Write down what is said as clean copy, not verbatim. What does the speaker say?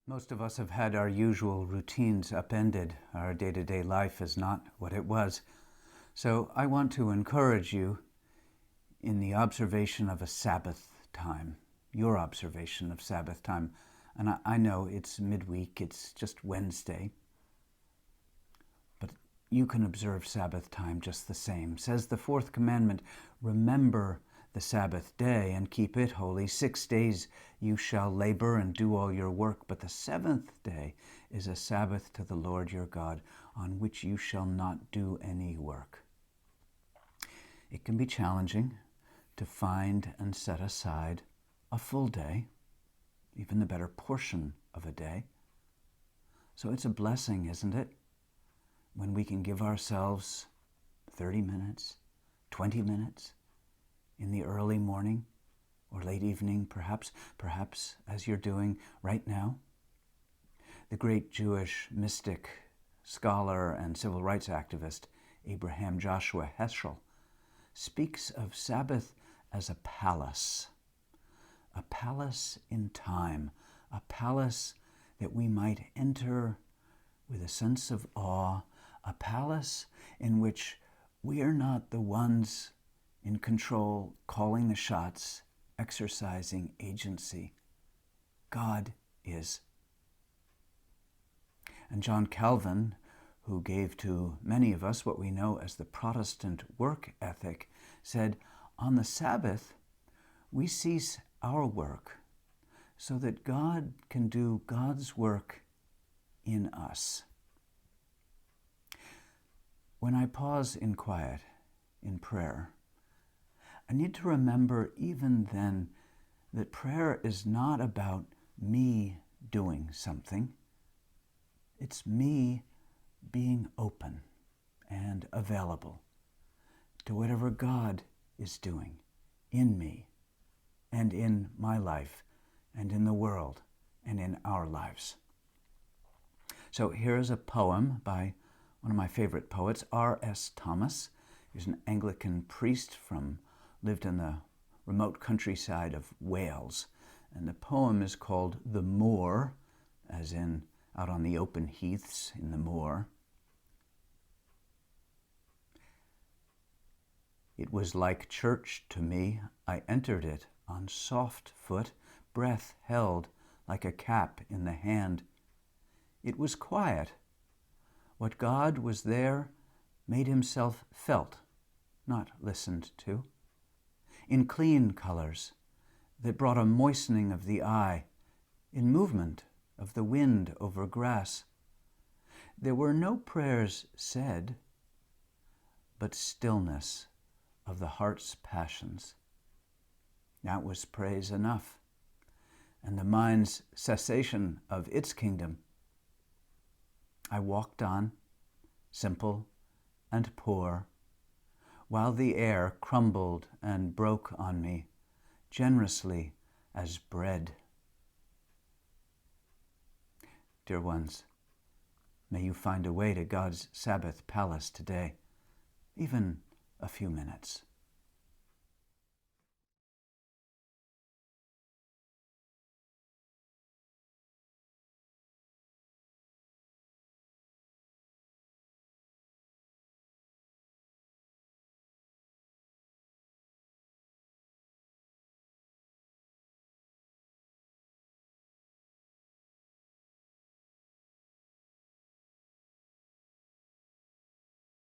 Most of us have had our usual routines upended. Our day-to-day life is not what it was. So I want to encourage you in the observation of a Sabbath time, your observation of Sabbath time. And I know it's midweek, it's just Wednesday, but you can observe Sabbath time just the same. Says the fourth commandment, remember the Sabbath day and keep it holy. 6 days you shall labor and do all your work, but the seventh day is a Sabbath to the Lord your God, on which you shall not do any work. It can be challenging to find and set aside a full day, even the better portion of a day. So it's a blessing, isn't it, when we can give ourselves 30 minutes, 20 minutes, in the early morning or late evening, perhaps as you're doing right now. The great Jewish mystic, scholar, and civil rights activist Abraham Joshua Heschel speaks of Sabbath as a palace in time, a palace that we might enter with a sense of awe, a palace in which we are not the ones in control, calling the shots, exercising agency. God is. And John Calvin, who gave to many of us what we know as the Protestant work ethic, said, on the Sabbath, we cease our work so that God can do God's work in us. When I pause in quiet, in prayer, I need to remember even then that prayer is not about me doing something. It's me being open and available to whatever God is doing in me and in my life and in the world and in our lives. So here is a poem by one of my favorite poets, R.S. Thomas. He's an Anglican priest lived in the remote countryside of Wales. And the poem is called The Moor, as in out on the open heaths in the moor. It was like church to me. I entered it on soft foot, breath held like a cap in the hand. It was quiet. What God was there made himself felt, not listened to, in clean colors that brought a moistening of the eye, in movement of the wind over grass. There were no prayers said, but stillness of the heart's passions. That was praise enough, and the mind's cessation of its kingdom. I walked on, simple and poor, while the air crumbled and broke on me, generously as bread. Dear ones, may you find a way to God's Sabbath palace today, even a few minutes.